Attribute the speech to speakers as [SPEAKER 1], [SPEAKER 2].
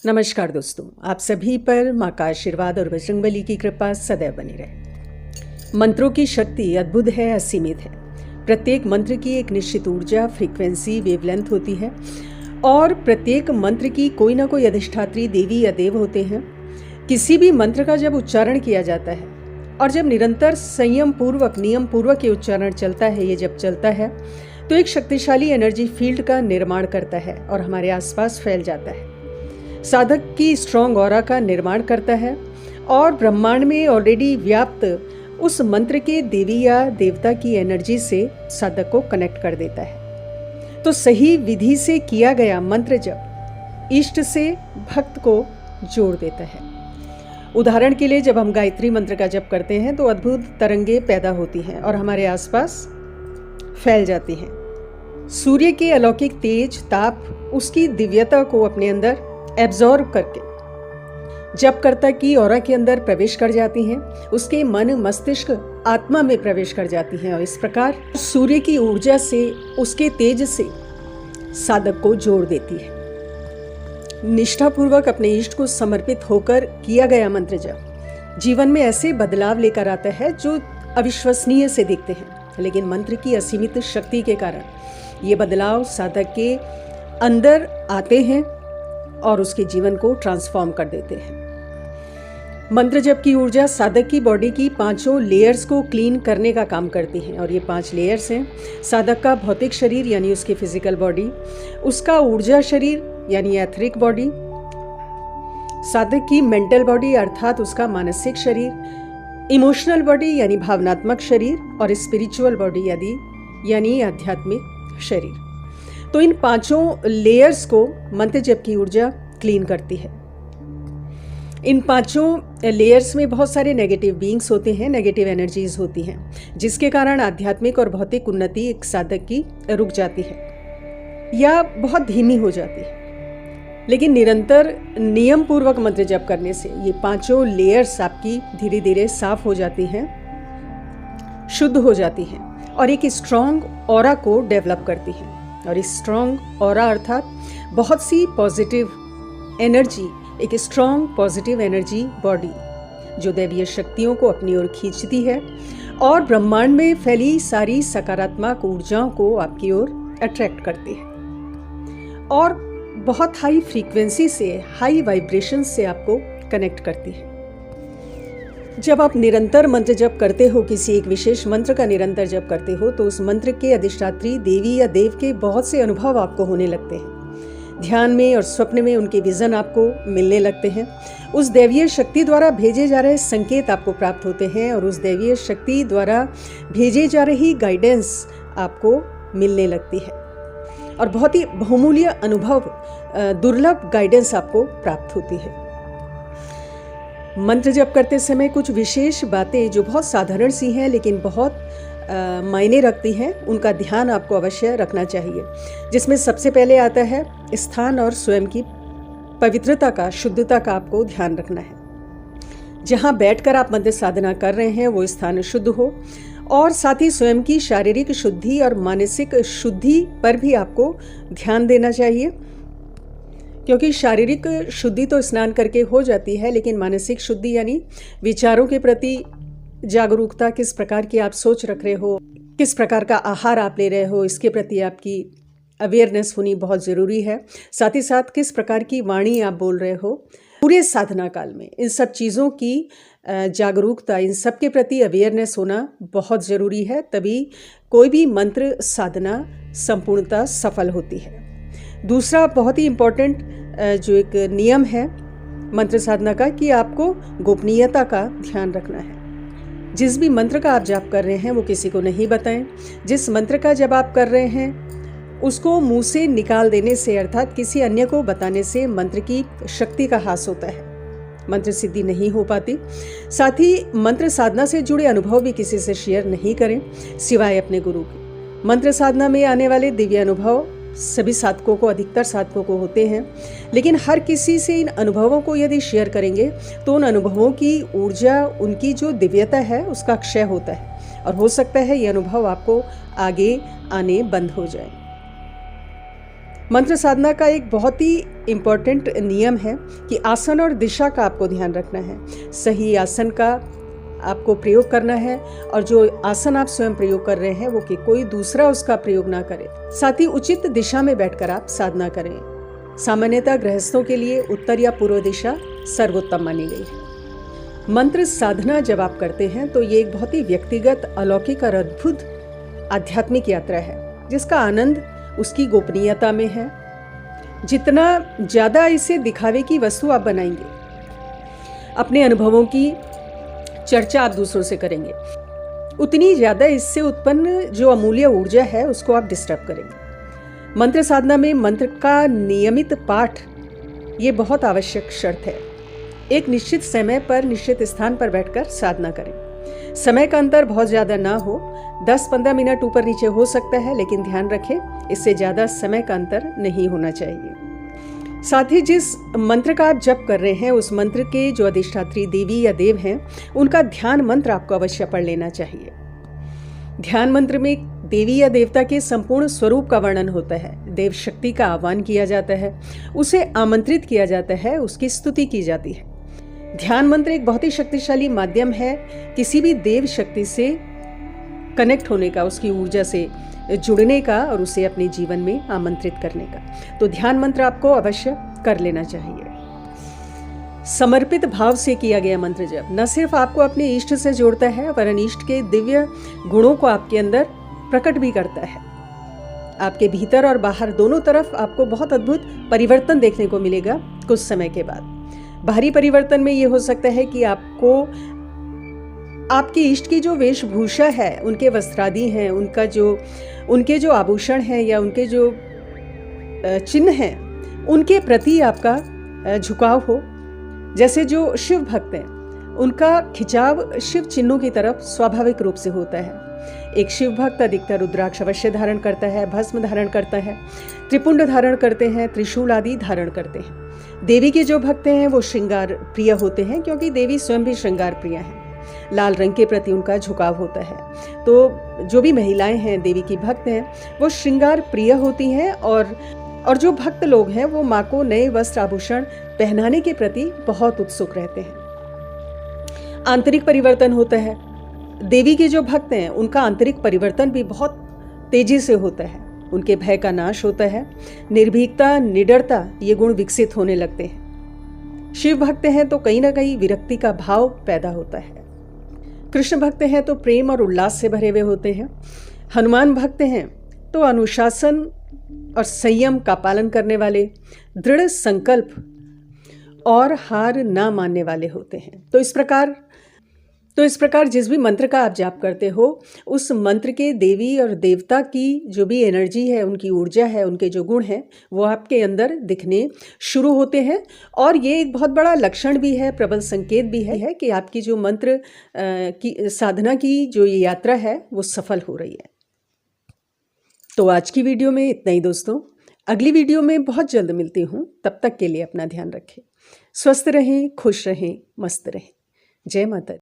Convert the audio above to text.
[SPEAKER 1] नमस्कार दोस्तों, आप सभी पर माँ का आशीर्वाद और बजरंगबली की कृपा सदैव बनी रहे। मंत्रों की शक्ति अद्भुत है, असीमित है। प्रत्येक मंत्र की एक निश्चित ऊर्जा, फ्रीक्वेंसी, वेवलेंथ होती है और प्रत्येक मंत्र की कोई ना कोई अधिष्ठात्री देवी या देव होते हैं। किसी भी मंत्र का जब उच्चारण किया जाता है और जब निरंतर संयम पूर्वक, नियम पूर्वक ये उच्चारण चलता है, ये जब चलता है तो एक शक्तिशाली एनर्जी फील्ड का निर्माण करता है और हमारे आसपास फैल जाता है। साधक की स्ट्रॉन्ग ऑरा का निर्माण करता है और ब्रह्मांड में ऑलरेडी व्याप्त उस मंत्र के देवी या देवता की एनर्जी से साधक को कनेक्ट कर देता है। तो सही विधि से किया गया मंत्र जप इष्ट से भक्त को जोड़ देता है। उदाहरण के लिए जब हम गायत्री मंत्र का जप करते हैं तो अद्भुत तरंगे पैदा होती हैं और हमारे आसपास फैल जाती हैं। सूर्य के अलौकिक तेज, ताप उसकी दिव्यता को अपने अंदर एब्जॉर्ब करके जपकर्ता की ऑरा के अंदर प्रवेश कर जाती हैं, उसके मन, मस्तिष्क, आत्मा में प्रवेश कर जाती हैं और इस प्रकार सूर्य की ऊर्जा से, उसके तेज से साधक को जोड़ देती है। निष्ठापूर्वक अपने इष्ट को समर्पित होकर किया गया मंत्र जप जीवन में ऐसे बदलाव लेकर आता है जो अविश्वसनीय से दिखते हैं, लेकिन मंत्र की असीमित शक्ति के कारण ये बदलाव साधक के अंदर आते हैं और उसके जीवन को ट्रांसफॉर्म कर देते हैं। मंत्र जप की ऊर्जा साधक की बॉडी की 5 लेयर्स को क्लीन करने का काम करती है और ये 5 लेयर्स हैं। साधक का भौतिक शरीर यानी उसकी फिजिकल बॉडी, उसका ऊर्जा शरीर यानी एथरिक बॉडी, साधक की मेंटल बॉडी अर्थात उसका मानसिक शरीर, इमोशनल बॉडी यानी भावनात्मक शरीर और स्पिरिचुअल बॉडी यानी आध्यात्मिक शरीर। तो इन 5 लेयर्स को मंत्र जप की ऊर्जा क्लीन करती है। इन 5 लेयर्स में बहुत सारे नेगेटिव बीइंग्स होते हैं, नेगेटिव एनर्जीज होती हैं, जिसके कारण आध्यात्मिक और भौतिक उन्नति एक साधक की रुक जाती है या बहुत धीमी हो जाती है। लेकिन निरंतर नियम पूर्वक मंत्र जप करने से ये 5 लेयर्स आपकी धीरे धीरे साफ हो जाती हैं, शुद्ध हो जाती हैं और एक स्ट्रॉन्ग ऑरा को डेवलप करती हैं। और इस स्ट्रॉन्ग ऑरा अर्थात बहुत सी पॉजिटिव एनर्जी, एक स्ट्रॉन्ग पॉजिटिव एनर्जी बॉडी जो दैवीय शक्तियों को अपनी ओर खींचती है और ब्रह्मांड में फैली सारी सकारात्मक ऊर्जाओं को आपकी ओर अट्रैक्ट करती है और बहुत हाई फ्रीक्वेंसी से, हाई वाइब्रेशन से आपको कनेक्ट करती है। जब आप निरंतर मंत्र जप करते हो, किसी एक विशेष मंत्र का निरंतर जप करते हो, तो उस मंत्र के अधिष्ठात्री देवी या देव के बहुत से अनुभव आपको होने लगते हैं। ध्यान में और स्वप्न में उनके विजन आपको मिलने लगते हैं। उस दैवीय शक्ति द्वारा भेजे जा रहे संकेत आपको प्राप्त होते हैं और उस दैवीय शक्ति द्वारा भेजे जा रही गाइडेंस आपको मिलने लगती है और बहुत ही बहुमूल्य अनुभव, दुर्लभ गाइडेंस आपको प्राप्त होती है। मंत्र जप करते समय कुछ विशेष बातें जो बहुत साधारण सी हैं लेकिन बहुत मायने रखती हैं, उनका ध्यान आपको अवश्य रखना चाहिए। जिसमें सबसे पहले आता है स्थान और स्वयं की पवित्रता का, शुद्धता का आपको ध्यान रखना है। जहाँ बैठकर आप मंत्र साधना कर रहे हैं वो स्थान शुद्ध हो और साथ ही स्वयं की शारीरिक शुद्धि और मानसिक शुद्धि पर भी आपको ध्यान देना चाहिए, क्योंकि शारीरिक शुद्धि तो स्नान करके हो जाती है, लेकिन मानसिक शुद्धि यानी विचारों के प्रति जागरूकता, किस प्रकार की आप सोच रख रहे हो, किस प्रकार का आहार आप ले रहे हो, इसके प्रति आपकी अवेयरनेस होनी बहुत ज़रूरी है। साथ ही साथ किस प्रकार की वाणी आप बोल रहे हो पूरे साधना काल में, इन सब चीज़ों की जागरूकता, इन सब के प्रति अवेयरनेस होना बहुत ज़रूरी है। तभी कोई भी मंत्र साधना संपूर्णतः सफल होती है। दूसरा बहुत ही इम्पोर्टेंट जो एक नियम है मंत्र साधना का, कि आपको गोपनीयता का ध्यान रखना है। जिस भी मंत्र का आप जाप कर रहे हैं वो किसी को नहीं बताएं। जिस मंत्र का जब आप कर रहे हैं उसको मुंह से निकाल देने से, अर्थात किसी अन्य को बताने से मंत्र की शक्ति का ह्रास होता है, मंत्र सिद्धि नहीं हो पाती। साथ ही मंत्र साधना से जुड़े अनुभव भी किसी से शेयर नहीं करें सिवाय अपने गुरु के। मंत्र साधना में आने वाले दिव्य अनुभव सभी साधकों को, अधिकतर साधकों को होते हैं, लेकिन हर किसी से इन अनुभवों को यदि शेयर करेंगे तो उन अनुभवों की ऊर्जा, उनकी जो दिव्यता है उसका क्षय होता है और हो सकता है ये अनुभव आपको आगे आने बंद हो जाए। मंत्र साधना का एक बहुत ही इम्पॉर्टेंट नियम है कि आसन और दिशा का आपको ध्यान रखना है। सही आसन का आपको प्रयोग करना है और जो आसन आप स्वयं प्रयोग कर रहे हैं वो कि कोई दूसरा उसका प्रयोग ना करे। साथ ही उचित दिशा में बैठकर आप साधना करें। सामान्यतः गृहस्थों के लिए उत्तर या पूर्व दिशा सर्वोत्तम मानी गई है। मंत्र साधना जब आप करते हैं तो ये एक बहुत ही व्यक्तिगत, अलौकिक और अद्भुत आध्यात्मिक यात्रा है, जिसका आनंद उसकी गोपनीयता में है। जितना ज़्यादा इसे दिखावे की वस्तु आप बनाएंगे, अपने अनुभवों की चर्चा आप दूसरों से करेंगे, उतनी ज़्यादा इससे उत्पन्न जो अमूल्य ऊर्जा है उसको आप डिस्टर्ब करेंगे। मंत्र साधना में मंत्र का नियमित पाठ ये बहुत आवश्यक शर्त है। एक निश्चित समय पर निश्चित स्थान पर बैठकर साधना करें। समय का अंतर बहुत ज़्यादा ना हो, 10-15 मिनट ऊपर नीचे हो सकता है, लेकिन ध्यान रखें इससे ज़्यादा समय का अंतर नहीं होना चाहिए। साथ ही जिस मंत्र का आप जप कर रहे हैं उस मंत्र के जो अधिष्ठात्री देवी या देव हैं उनका ध्यान मंत्र आपको अवश्य पढ़ लेना चाहिए। ध्यान मंत्र में देवी या देवता के संपूर्ण स्वरूप का वर्णन होता है, देव शक्ति का आह्वान किया जाता है, उसे आमंत्रित किया जाता है, उसकी स्तुति की जाती है। ध्यान मंत्र एक बहुत ही शक्तिशाली माध्यम है किसी भी देव शक्ति से कनेक्ट होने का, उसकी ऊर्जा से जुड़ने का और उसे अपने जीवन में आमंत्रित करने का। तो ध्यान मंत्र आपको अवश्य कर लेना चाहिए। समर्पित भाव से किया गया मंत्र जप न सिर्फ आपको अपने इष्ट से जोड़ता है वरन इष्ट के दिव्य गुणों को आपके अंदर प्रकट भी करता है। आपके भीतर और बाहर दोनों तरफ आपको बहुत अद्भुत परिवर्तन देखने को मिलेगा कुछ समय के बाद। बाहरी परिवर्तन में ये हो सकता है कि आपको आपके इष्ट की जो वेशभूषा है, उनके वस्त्रादि हैं, उनके जो आभूषण हैं या उनके जो चिन्ह हैं, उनके प्रति आपका झुकाव हो। जैसे जो शिव भक्त हैं उनका खिंचाव शिव चिन्हों की तरफ स्वाभाविक रूप से होता है। एक शिव भक्त अधिकतर रुद्राक्ष अवश्य धारण करता है, भस्म धारण करता है, त्रिपुंड धारण करते हैं, त्रिशूल आदि धारण करते हैं। देवी के जो भक्त हैं वो श्रृंगार प्रिय होते हैं क्योंकि देवी स्वयं भी श्रृंगार प्रिय हैं। लाल रंग के प्रति उनका झुकाव होता है। तो जो भी महिलाएं हैं देवी की भक्त हैं वो श्रृंगार प्रिय होती हैं और जो भक्त लोग हैं वो माँ को नए वस्त्र आभूषण पहनाने के प्रति बहुत उत्सुक रहते हैं। आंतरिक परिवर्तन होता है। देवी के जो भक्त हैं उनका आंतरिक परिवर्तन भी बहुत तेजी से होता है। उनके भय का नाश होता है, निर्भीकता, निडरता ये गुण विकसित होने लगते हैं। शिव भक्त हैं तो कहीं ना कहीं विरक्ति का भाव पैदा होता है। कृष्ण भक्त हैं तो प्रेम और उल्लास से भरे हुए होते हैं। हनुमान भक्त हैं तो अनुशासन और संयम का पालन करने वाले, दृढ़ संकल्प और हार ना मानने वाले होते हैं। तो इस प्रकार जिस भी मंत्र का आप जाप करते हो उस मंत्र के देवी और देवता की जो भी एनर्जी है, उनकी ऊर्जा है, उनके जो गुण हैं वो आपके अंदर दिखने शुरू होते हैं। और ये एक बहुत बड़ा लक्षण भी है, प्रबल संकेत भी है कि आपकी जो मंत्र की साधना की जो ये यात्रा है वो सफल हो रही है। तो आज की वीडियो में इतना ही दोस्तों। अगली वीडियो में बहुत जल्द मिलती हूँ। तब तक के लिए अपना ध्यान रखें, स्वस्थ रहें, खुश रहें, मस्त रहें। जय माता दी।